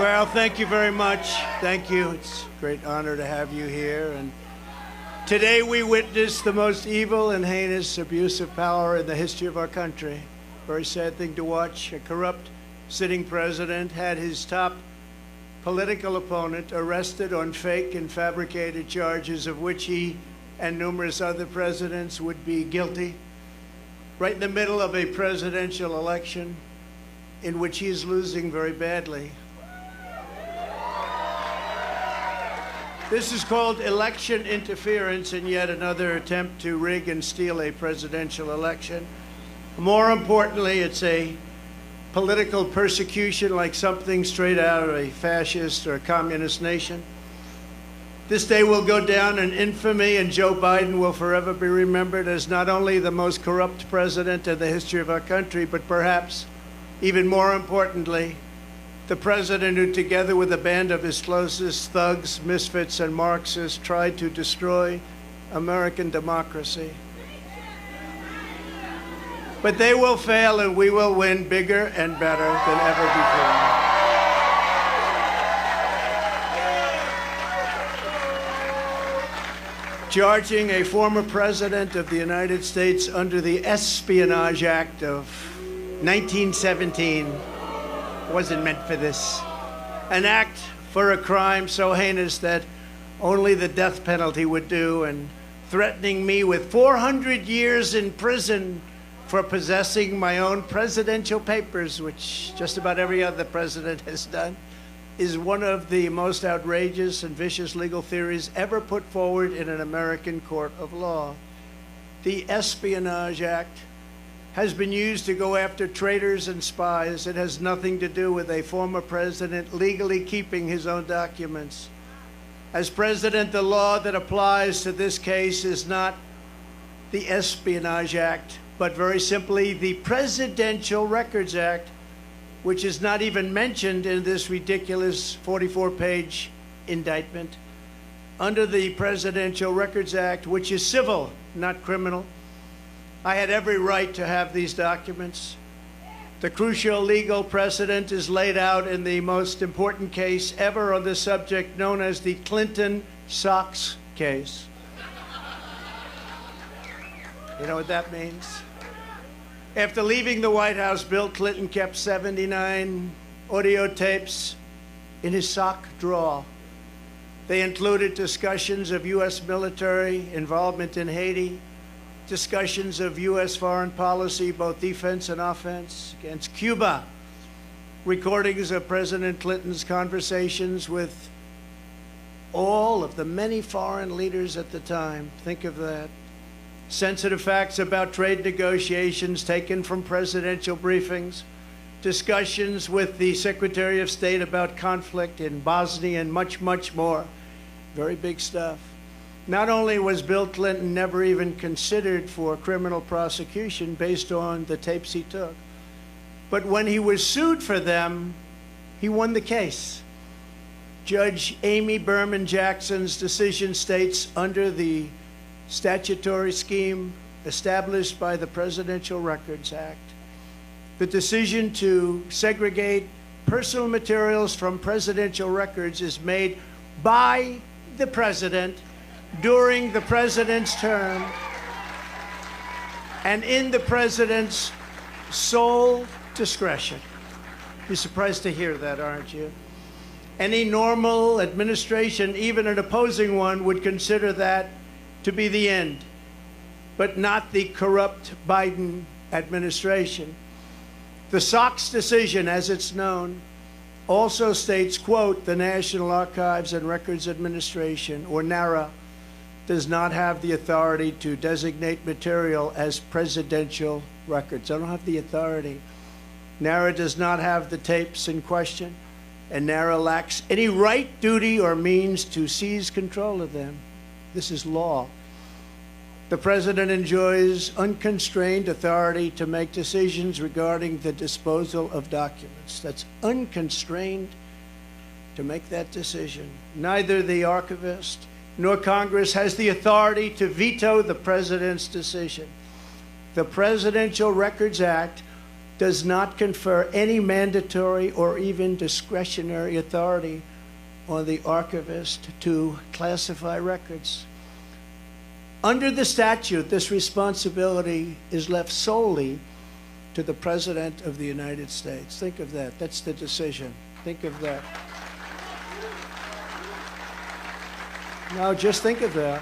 Well, thank you very much. Thank you. It's a great honor to have you here. And today we witness the most evil and heinous abuse of power in the history of our country. Very sad thing to watch. A corrupt sitting president had his top political opponent arrested on fake and fabricated charges of which he and numerous other presidents would be guilty, right in the middle of a presidential election in which he is losing very badly. This is called election interference and yet another attempt to rig and steal a presidential election. More importantly, it's a political persecution like something straight out of a fascist or communist nation. This day will go down in infamy, and Joe Biden will forever be remembered as not only the most corrupt president in the history of our country, but perhaps even more importantly, the president who, together with a band of his closest thugs, misfits, and Marxists, tried to destroy American democracy. But they will fail, and we will win bigger and better than ever before. Charging a former president of the United States under the Espionage Act of 1917 wasn't meant for this. An act for a crime so heinous that only the death penalty would do, and threatening me with 400 years in prison for possessing my own presidential papers, which just about every other president has done, is one of the most outrageous and vicious legal theories ever put forward in an American court of law. The Espionage Act has been used to go after traitors and spies. It has nothing to do with a former president legally keeping his own documents. As president, the law that applies to this case is not the Espionage Act, but very simply the Presidential Records Act, which is not even mentioned in this ridiculous 44-page indictment. Under the Presidential Records Act, which is civil, not criminal, I had every right to have these documents. The crucial legal precedent is laid out in the most important case ever on this subject, known as the Clinton Socks case. You know what that means? After leaving the White House, Bill Clinton kept 79 audio tapes in his sock drawer. They included discussions of U.S. military involvement in Haiti, discussions of U.S. foreign policy, both defense and offense, against Cuba, recordings of President Clinton's conversations with all of the many foreign leaders at the time. Think of that. Sensitive facts about trade negotiations taken from presidential briefings, discussions with the Secretary of State about conflict in Bosnia, and much, much more. Very big stuff. Not only was Bill Clinton never even considered for criminal prosecution based on the tapes he took, but when he was sued for them, he won the case. Judge Amy Berman Jackson's decision states, under the statutory scheme established by the Presidential Records Act, the decision to segregate personal materials from presidential records is made by the president during the president's term and in the president's sole discretion. You're surprised to hear that, aren't you? Any normal administration, even an opposing one, would consider that to be the end, but not the corrupt Biden administration. The Sox decision, as it's known, also states, quote, the National Archives and Records Administration, or NARA, does not have the authority to designate material as presidential records. They don't have the authority. NARA does not have the tapes in question, and NARA lacks any right, duty, or means to seize control of them. This is law. The president enjoys unconstrained authority to make decisions regarding the disposal of documents. That's unconstrained to make that decision. Neither the archivist nor Congress has the authority to veto the president's decision. The Presidential Records Act does not confer any mandatory or even discretionary authority on the archivist to classify records. Under the statute, this responsibility is left solely to the President of the United States. Think of that. That's the decision. Think of that. Now, just think of that.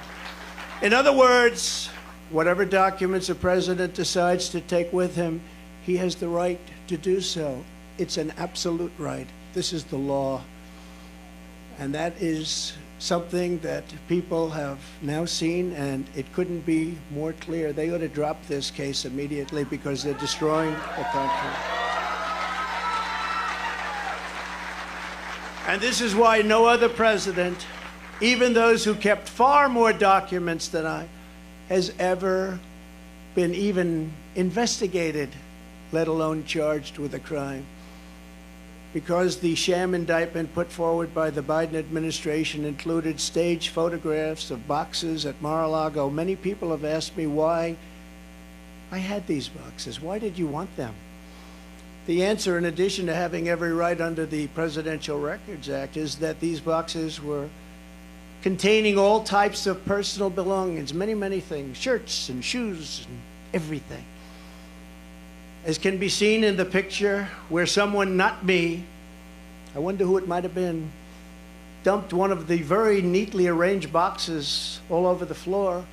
In other words, whatever documents a president decides to take with him, he has the right to do so. It's an absolute right. This is the law. And that is something that people have now seen, and it couldn't be more clear. They ought to drop this case immediately because they're destroying the country. And this is why no other president, even those who kept far more documents than I, has ever been even investigated, let alone charged with a crime. Because the sham indictment put forward by the Biden administration included staged photographs of boxes at Mar-a-Lago, many people have asked me why I had these boxes. Why did you want them? The answer, in addition to having every right under the Presidential Records Act, is that these boxes were containing all types of personal belongings, many, many things, shirts and shoes and everything. As can be seen in the picture where someone, not me, I wonder who it might have been, dumped one of the very neatly arranged boxes all over the floor.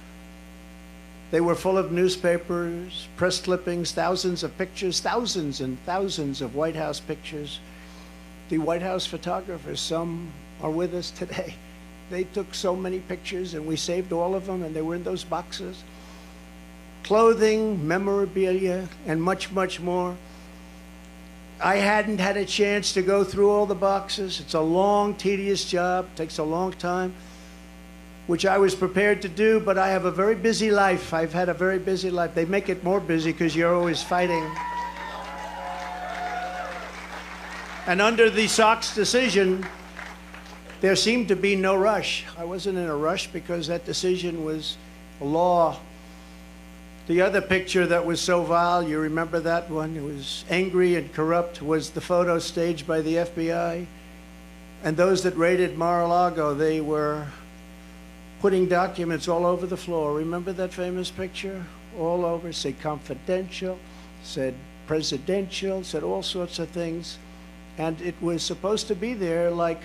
They were full of newspapers, press clippings, thousands of pictures, thousands and thousands of White House pictures. The White House photographers, some are with us today. They took so many pictures, and we saved all of them, and they were in those boxes. Clothing, memorabilia, and much, much more. I hadn't had a chance to go through all the boxes. It's a long, tedious job. It takes a long time, which I was prepared to do, but I have a very busy life. I've had a very busy life. They make it more busy because you're always fighting. And under the Sox decision, there seemed to be no rush. I wasn't in a rush because that decision was a law. The other picture that was so vile, you remember that one? It was angry and corrupt, was the photo staged by the FBI. And those that raided Mar-a-Lago, they were putting documents all over the floor. Remember that famous picture? All over, said confidential, said presidential, said all sorts of things. And it was supposed to be there like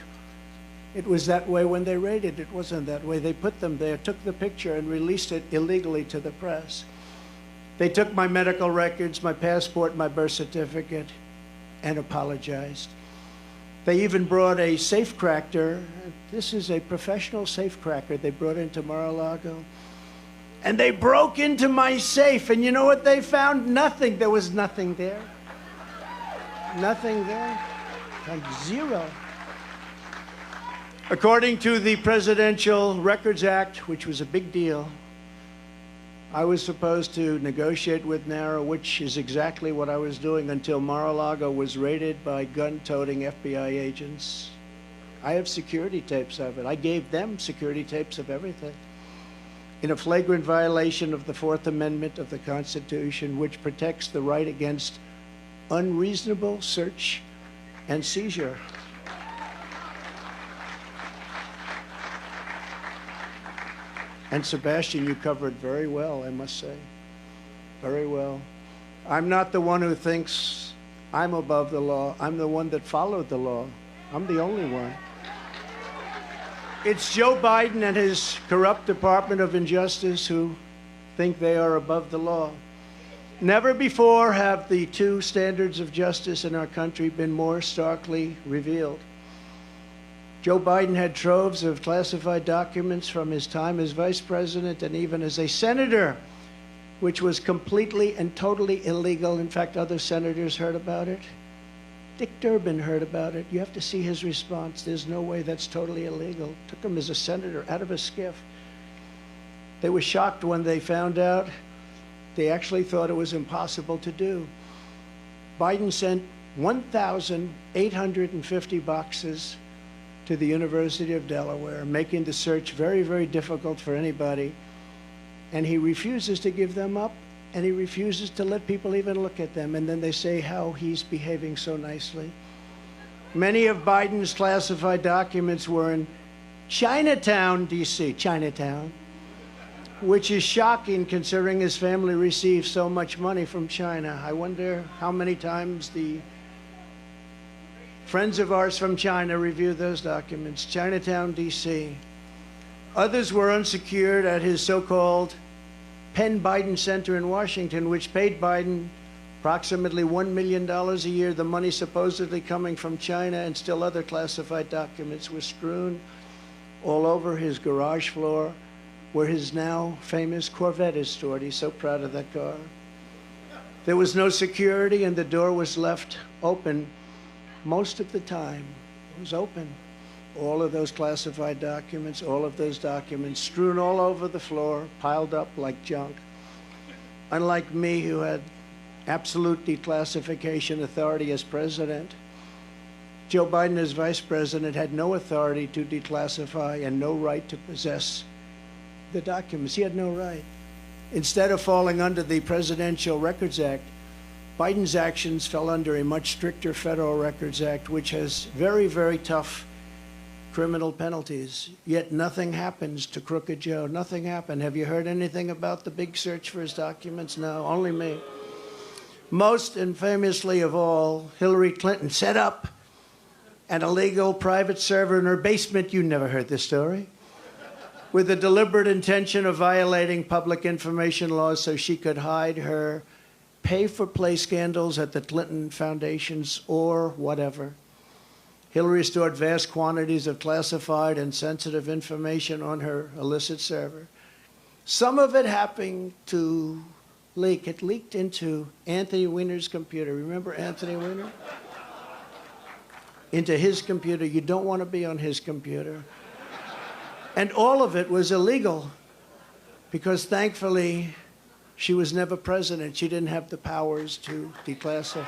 it was that way when they raided. It wasn't that way. They put them there, took the picture, and released it illegally to the press. They took my medical records, my passport, my birth certificate, and apologized. They even brought a safecracker. This is a professional safecracker they brought into Mar-a-Lago. And they broke into my safe, and you know what they found? Nothing. There was nothing there. Nothing there. Like zero. According to the Presidential Records Act, which was a big deal, I was supposed to negotiate with NARA, which is exactly what I was doing until Mar-a-Lago was raided by gun-toting FBI agents. I have security tapes of it. I gave them security tapes of everything. In a flagrant violation of the Fourth Amendment of the Constitution, which protects the right against unreasonable search and seizure. And Sebastian, you covered very well, I must say. Very well. I'm not the one who thinks I'm above the law. I'm the one that followed the law. I'm the only one. It's Joe Biden and his corrupt Department of Injustice who think they are above the law. Never before have the two standards of justice in our country been more starkly revealed. Joe Biden had troves of classified documents from his time as vice president and even as a senator, which was completely and totally illegal. In fact, other senators heard about it. Dick Durbin heard about it. You have to see his response. There's no way that's totally illegal. Took him as a senator out of a skiff. They were shocked when they found out. They actually thought it was impossible to do. Biden sent 1,850 boxes to the University of Delaware, making the search very, very difficult for anybody. And he refuses to give them up and he refuses to let people even look at them. And then they say how he's behaving so nicely. Many of Biden's classified documents were in Chinatown, D.C., Chinatown, which is shocking considering his family receives so much money from China. I wonder how many times the friends of ours from China review those documents. Chinatown, D.C. Others were unsecured at his so-called Penn Biden Center in Washington, which paid Biden approximately $1 million a year. The money supposedly coming from China, and still other classified documents were strewn all over his garage floor, where his now famous Corvette is stored. He's so proud of that car. There was no security, and the door was left open most of the time. It was open. All of those classified documents, all of those documents strewn all over the floor, piled up like junk. Unlike me, who had absolute declassification authority as president, Joe Biden as vice president had no authority to declassify and no right to possess the documents. He had no right. Instead of falling under the Presidential Records Act, Biden's actions fell under a much stricter Federal Records Act, which has very, very tough criminal penalties. Yet nothing happens to Crooked Joe. Nothing happened. Have you heard anything about the big search for his documents? No, only me. Most infamously of all, Hillary Clinton set up an illegal private server in her basement. You never heard this story. With the deliberate intention of violating public information laws so she could hide her pay-for-play scandals at the Clinton foundations or whatever. Hillary stored vast quantities of classified and sensitive information on her illicit server. Some of it happened to leak. It leaked into Anthony Weiner's computer. Remember Anthony Weiner? Into his computer. You don't want to be on his computer. And all of it was illegal because, thankfully, she was never president. She didn't have the powers to declassify.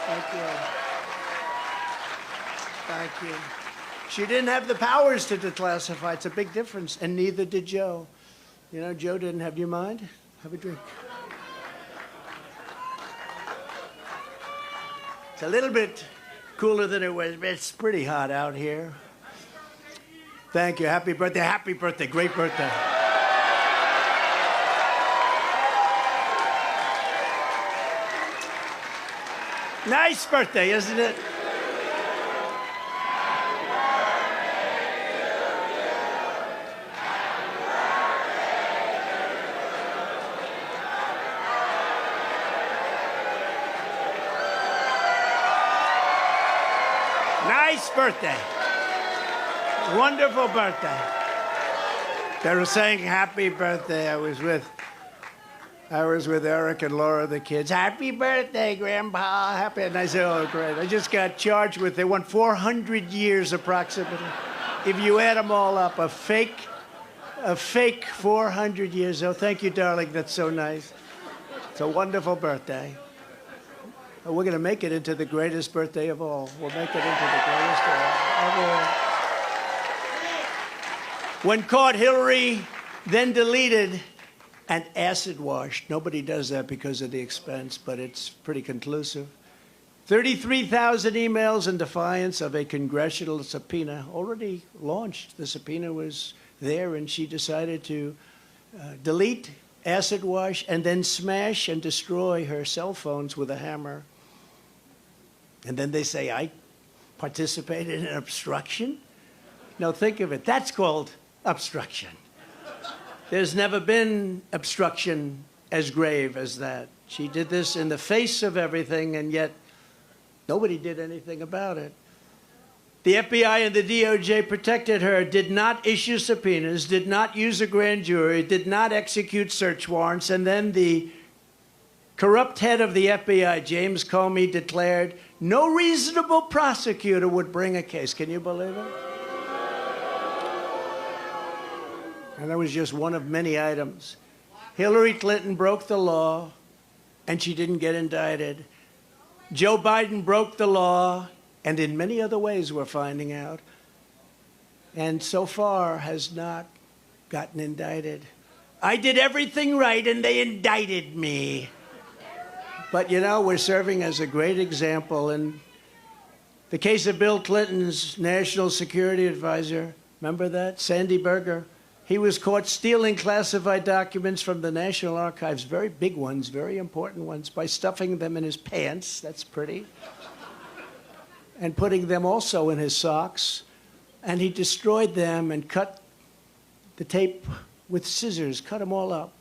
Thank you. Thank you. She didn't have the powers to declassify. It's a big difference. And neither did Joe. You know, Joe didn't have. Do you mind? Have a drink. It's a little bit cooler than it was, but it's pretty hot out here. Thank you. Happy birthday. Happy birthday. Great birthday. Nice birthday, isn't it? Nice birthday. Wonderful birthday. They were saying happy birthday. I was with Eric and Laura, the kids. Happy birthday, Grandpa. Happy. And I said, oh, great. I just got charged with, they want 400 years approximately. If you add them all up, a fake 400 years. Oh, thank you, darling. That's so nice. It's a wonderful birthday. Oh, we're going to make it into the greatest birthday of all. We'll make it into the greatest of all. When caught, Hillary then deleted and acid washed. Nobody does that because of the expense, but it's pretty conclusive. 33,000 emails in defiance of a congressional subpoena already launched. The subpoena was there, and she decided to delete, acid wash, and then smash and destroy her cell phones with a hammer. And then they say, I participated in obstruction? No, think of it. That's called obstruction. There's never been obstruction as grave as that. She did this in the face of everything, and yet nobody did anything about it. The FBI and the DOJ protected her, did not issue subpoenas, did not use a grand jury, did not execute search warrants, and then the corrupt head of the FBI, James Comey, declared no reasonable prosecutor would bring a case. Can you believe it? And that was just one of many items. Hillary Clinton broke the law, and she didn't get indicted. Joe Biden broke the law, and in many other ways we're finding out, and so far has not gotten indicted. I did everything right and they indicted me. But, you know, we're serving as a great example. In the case of Bill Clinton's national security advisor, remember that? Sandy Berger. He was caught stealing classified documents from the National Archives, very big ones, very important ones, by stuffing them in his pants. That's pretty. And putting them also in his socks. And he destroyed them and cut the tape with scissors, cut them all up.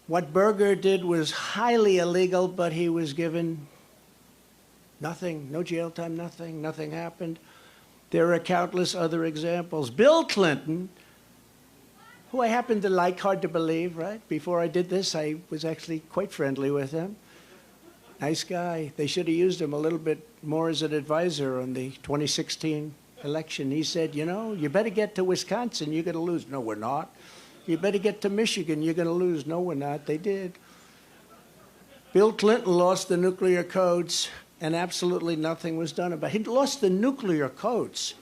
What Berger did was highly illegal, but he was given nothing, no jail time, nothing happened. There are countless other examples. Bill Clinton, who I happen to like, hard to believe, right? Before I did this, I was actually quite friendly with him. Nice guy. They should have used him a little bit more as an advisor on the 2016 election. He said, you know, you better get to Wisconsin, you're going to lose. No, we're not. You better get to Michigan, you're going to lose. No, we're not. They did. Bill Clinton lost the nuclear codes, and absolutely nothing was done about it. He lost the nuclear codes.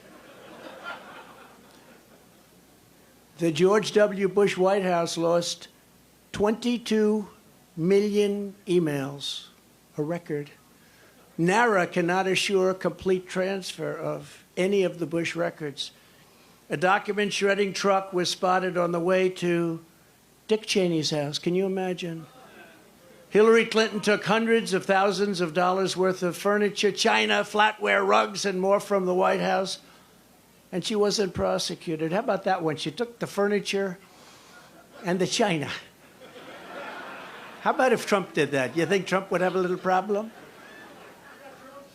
The George W. Bush White House lost 22 million emails, a record. NARA cannot assure complete transfer of any of the Bush records. A document shredding truck was spotted on the way to Dick Cheney's house. Can you imagine? Hillary Clinton took hundreds of thousands of dollars worth of furniture, china, flatware, rugs, and more from the White House, and she wasn't prosecuted. How about that one? She took the furniture and the china. How about if Trump did that? You think Trump would have a little problem?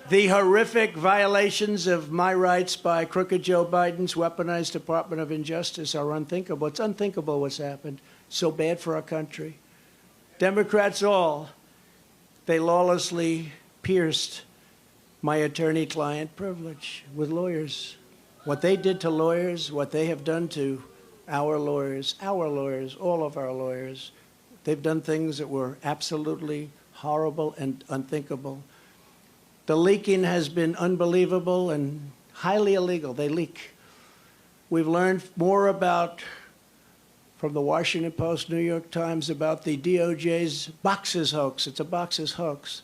The horrific violations of my rights by crooked Joe Biden's weaponized Department of Injustice are unthinkable. It's unthinkable what's happened. So bad for our country. Democrats all, they lawlessly pierced my attorney-client privilege with lawyers. What they did to lawyers, what they have done to our lawyers, all of our lawyers, they've done things that were absolutely horrible and unthinkable. The leaking has been unbelievable and highly illegal. They leak. We've learned more about, from the Washington Post, New York Times, about the DOJ's boxes hoax. It's a boxes hoax.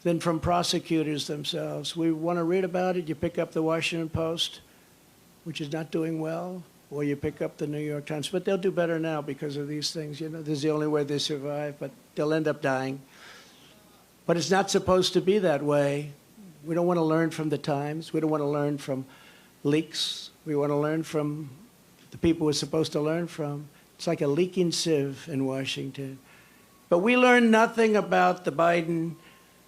Than from prosecutors themselves. We want to read about it. You pick up the Washington Post, which is not doing well, or you pick up the New York Times. But they'll do better now because of these things. You know, this is the only way they survive, but they'll end up dying. But it's not supposed to be that way. We don't want to learn from the Times. We don't want to learn from leaks. We want to learn from the people we're supposed to learn from. It's like a leaking sieve in Washington. But we learned nothing about the Biden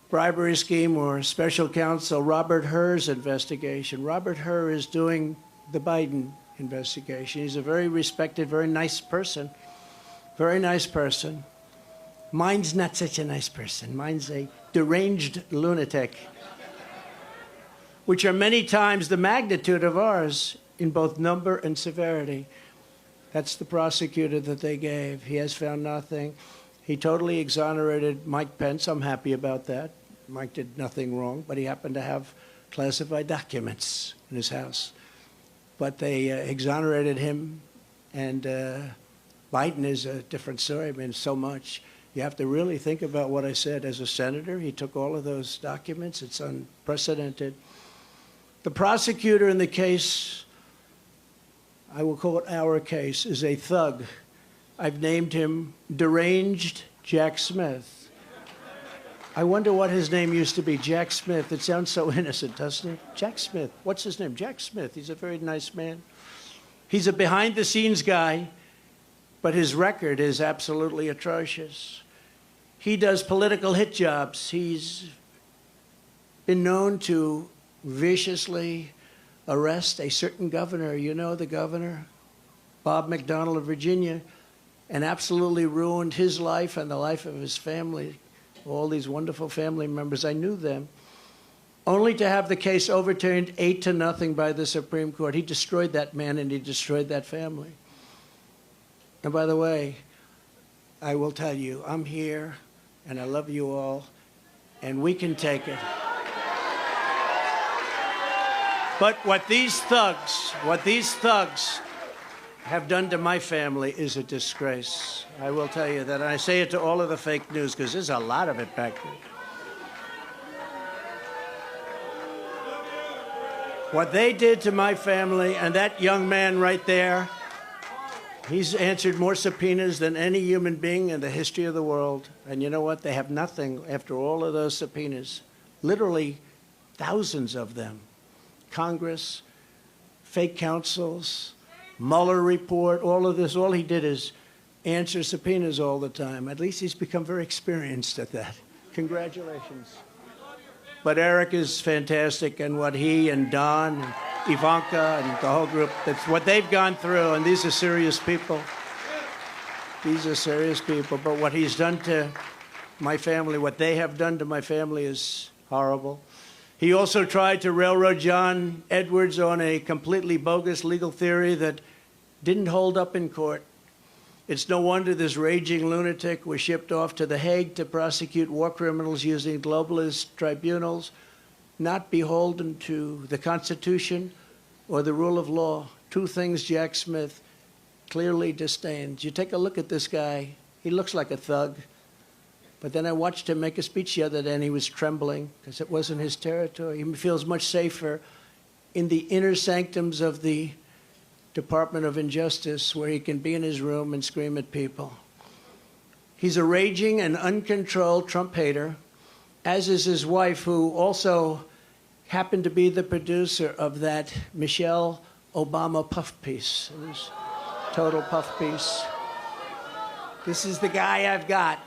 bribery scheme or special counsel Robert Hur's investigation. Robert Hur is doing the Biden investigation. He's a very respected, very nice person. Very nice person. Mine's not such a nice person. Mine's a deranged lunatic, which are many times the magnitude of ours in both number and severity. That's the prosecutor that they gave. He has found nothing. He totally exonerated Mike Pence. I'm happy about that. Mike did nothing wrong, but he happened to have classified documents in his house. But they exonerated him, and Biden is a different story. I mean, so much. You have to really think about what I said. As a senator, he took all of those documents. It's unprecedented. The prosecutor in the case, I will call it our case, is a thug. I've named him Deranged Jack Smith. I wonder what his name used to be, Jack Smith. It sounds so innocent, doesn't it? Jack Smith. What's his name? Jack Smith. He's a very nice man. He's a behind-the-scenes guy, but his record is absolutely atrocious. He does political hit jobs. He's been known to viciously arrest a certain governor. You know the governor, Bob McDonnell of Virginia, and absolutely ruined his life and the life of his family. All these wonderful family members, I knew them, only to have the case overturned 8-0 by the Supreme Court. He destroyed that man and he destroyed that family. And by the way, I will tell you, I'm here and I love you all, and we can take it. But what these thugs have done to my family is a disgrace. I will tell you that. And I say it to all of the fake news because there's a lot of it back there. What they did to my family, and that young man right there, he's answered more subpoenas than any human being in the history of the world. And you know what? They have nothing after all of those subpoenas. Literally thousands of them. Congress, fake counsels, Mueller report, all of this. All he did is answer subpoenas all the time. At least he's become very experienced at that. Congratulations. But Eric is fantastic, and what he and Don and Ivanka and the whole group, that's what they've gone through, and these are serious people. These are serious people. But what he's done to my family, what they have done to my family is horrible. He also tried to railroad John Edwards on a completely bogus legal theory that didn't hold up in court. It's no wonder this raging lunatic was shipped off to The Hague to prosecute war criminals using globalist tribunals, not beholden to the Constitution or the rule of law. Two things Jack Smith clearly disdains. You take a look at this guy. He looks like a thug. But then I watched him make a speech the other day, and he was trembling because it wasn't his territory. He feels much safer in the inner sanctums of the Department of Injustice, where he can be in his room and scream at people. He's a raging and uncontrolled Trump hater, as is his wife, who also happened to be the producer of that Michelle Obama puff piece. It was total puff piece. This is the guy I've got.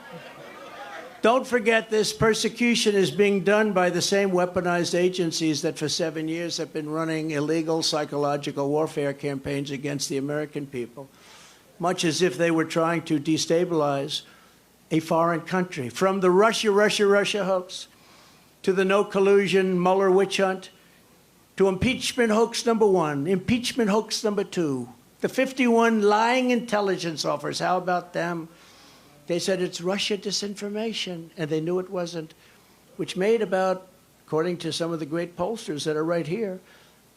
Don't forget, this persecution is being done by the same weaponized agencies that for 7 years have been running illegal psychological warfare campaigns against the American people, much as if they were trying to destabilize a foreign country. From the Russia hoax, to the no collusion Mueller witch hunt, to impeachment hoax number 1, impeachment hoax number 2, the 51 lying intelligence offers. How about them? They said it's Russia disinformation, and they knew it wasn't, which made about, according to some of the great pollsters that are right here,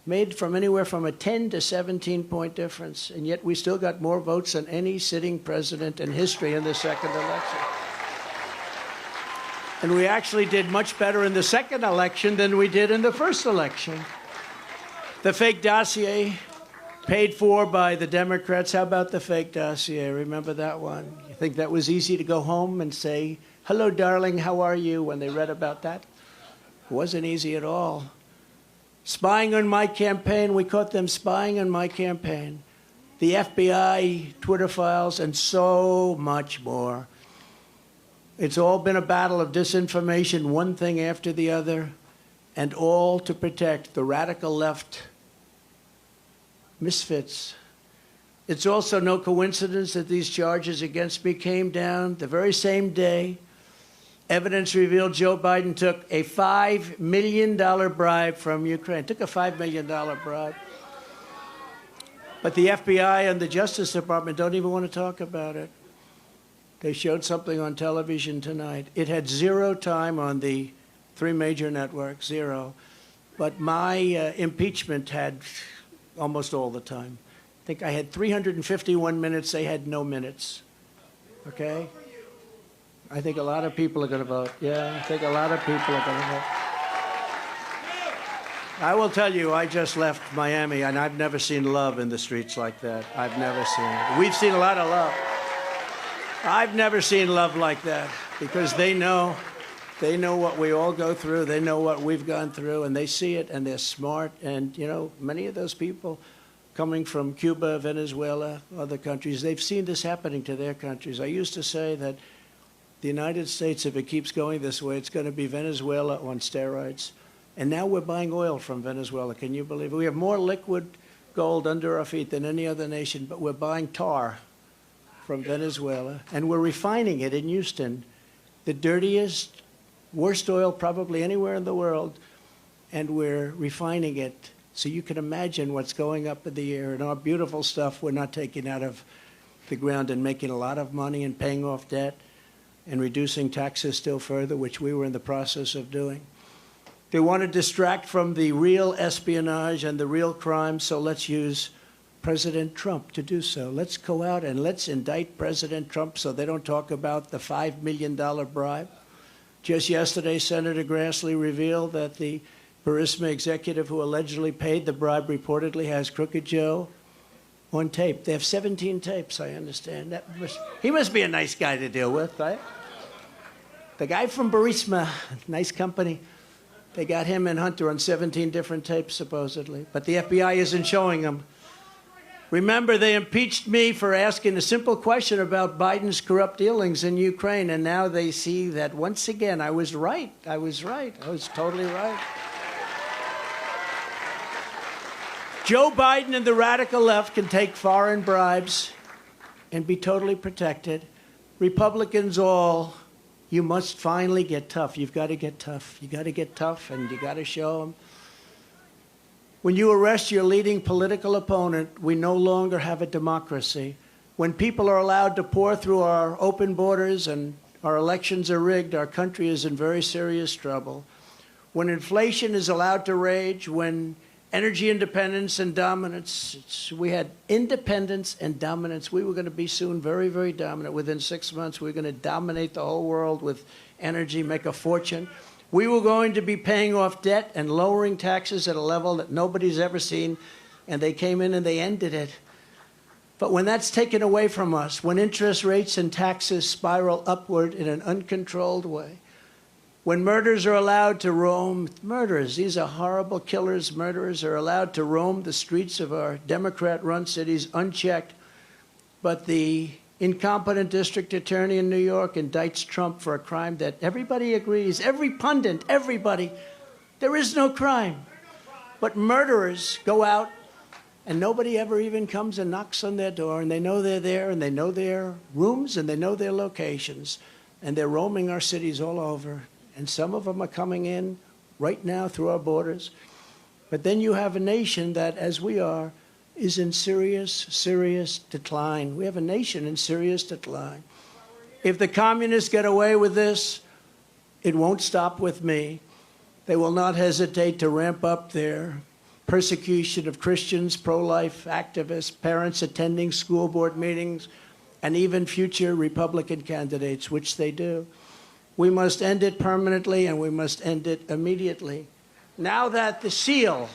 made from anywhere from a 10 to 17-point difference. And yet we still got more votes than any sitting president in history in the second election. And we actually did much better in the second election than we did in the first election. The fake dossier, paid for by the Democrats. How about the fake dossier? Remember that one? You think that was easy to go home and say, "Hello, darling, how are you?" when they read about that? It wasn't easy at all. Spying on my campaign. We caught them spying on my campaign. The FBI, Twitter files, and so much more. It's all been a battle of disinformation, one thing after the other, and all to protect the radical left misfits. It's also no coincidence that these charges against me came down the very same day. Evidence revealed Joe Biden took a $5 million bribe from Ukraine. Took a $5 million bribe. But the FBI and the Justice Department don't even want to talk about it. They showed something on television tonight. It had 0 time on the 3 major networks, 0. But my impeachment had almost all the time. I think I had 351 minutes. They had no minutes. Okay? I think a lot of people are going to vote. Yeah, I think a lot of people are going to vote. I will tell you, I just left Miami, and I've never seen love in the streets like that. I've never seen it. We've seen a lot of love. I've never seen love like that, because they know what we all go through. They know what we've gone through, and they see it, and they're smart. And, you know, many of those people coming from Cuba, Venezuela, other countries, they've seen this happening to their countries. I used to say that the United States, if it keeps going this way, it's going to be Venezuela on steroids. And now we're buying oil from Venezuela. Can you believe it? We have more liquid gold under our feet than any other nation, but we're buying tar from Venezuela, and we're refining it in Houston, the dirtiest, worst oil probably anywhere in the world, and we're refining it. So you can imagine what's going up in the air, and our beautiful stuff we're not taking out of the ground and making a lot of money and paying off debt and reducing taxes still further, which we were in the process of doing. They want to distract from the real espionage and the real crime, so let's use President Trump to do so. Let's go out and let's indict President Trump so they don't talk about the $5 million bribe. Just yesterday, Senator Grassley revealed that the Burisma executive who allegedly paid the bribe reportedly has Crooked Joe on tape. They have 17 tapes, I understand. He must be a nice guy to deal with, right? The guy from Burisma, nice company, they got him and Hunter on 17 different tapes, supposedly. But the FBI isn't showing them. Remember, they impeached me for asking a simple question about Biden's corrupt dealings in Ukraine, and now they see that once again I was right. I was totally right. Joe Biden and the radical left can take foreign bribes and be totally protected. Republicans all, you must finally get tough. You've got to get tough. You got to get tough, and you got to show them. When you arrest your leading political opponent, we no longer have a democracy. When people are allowed to pour through our open borders and our elections are rigged, our country is in very serious trouble. When inflation is allowed to rage, when energy independence and dominance, we had independence and dominance. We were going to be soon very, very dominant. Within 6 months, we were going to dominate the whole world with energy, make a fortune. We were going to be paying off debt and lowering taxes at a level that nobody's ever seen, and they came in and they ended it. But when that's taken away from us, when interest rates and taxes spiral upward in an uncontrolled way, when murderers are allowed to roam, these are horrible killers, murderers are allowed to roam the streets of our Democrat-run cities unchecked, but the incompetent district attorney in New York indicts Trump for a crime that everybody agrees, every pundit, everybody, there is no crime. But murderers go out and nobody ever even comes and knocks on their door, and they know they're there, and they know their rooms, and they know their locations, and they're roaming our cities all over. And some of them are coming in right now through our borders. But then you have a nation that, as we are, is in serious, serious decline. We have a nation in serious decline. If the communists get away with this, it won't stop with me. They will not hesitate to ramp up their persecution of Christians, pro-life activists, parents attending school board meetings, and even future Republican candidates, which they do. We must end it permanently, and we must end it immediately. Now that the seal,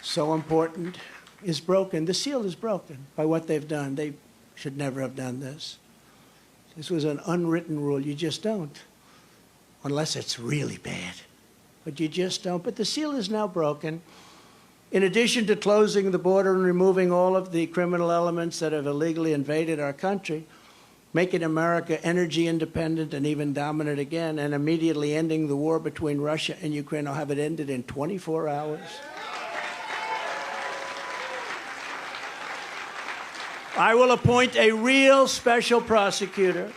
so important, is broken. The seal is broken by what they've done. They should never have done this. This was an unwritten rule. You just don't, unless it's really bad. But you just don't. But the seal is now broken. In addition to closing the border and removing all of the criminal elements that have illegally invaded our country, making America energy independent and even dominant again, and immediately ending the war between Russia and Ukraine, I'll have it ended in 24 hours. I will appoint a real special prosecutor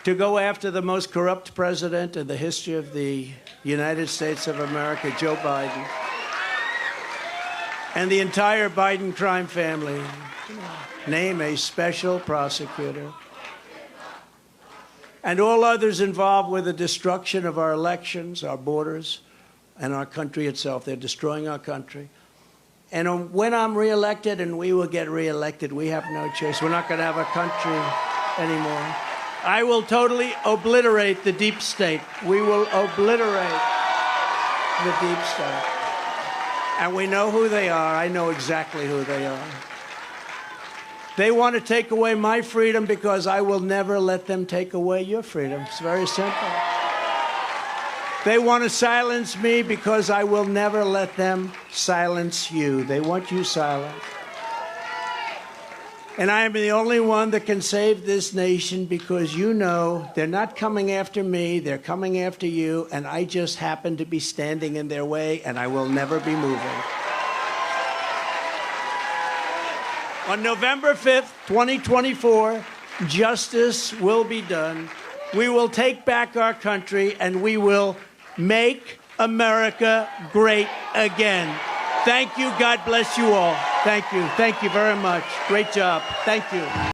to go after the most corrupt president in the history of the United States of America, Joe Biden, and the entire Biden crime family. Name a special prosecutor. And all others involved with the destruction of our elections, our borders, and our country itself. They're destroying our country. And when I'm reelected, and we will get reelected, we have no choice. We're not going to have a country anymore. I will totally obliterate the deep state. We will obliterate the deep state. And we know who they are. I know exactly who they are. They want to take away my freedom because I will never let them take away your freedom. It's very simple. They want to silence me because I will never let them silence you. They want you silent. And I am the only one that can save this nation because you know they're not coming after me, they're coming after you, and I just happen to be standing in their way, and I will never be moving. On November 5th, 2024, justice will be done. We will take back our country, and we will make America great again. Thank you. God bless you all. Thank you. Thank you very much. Great job. Thank you.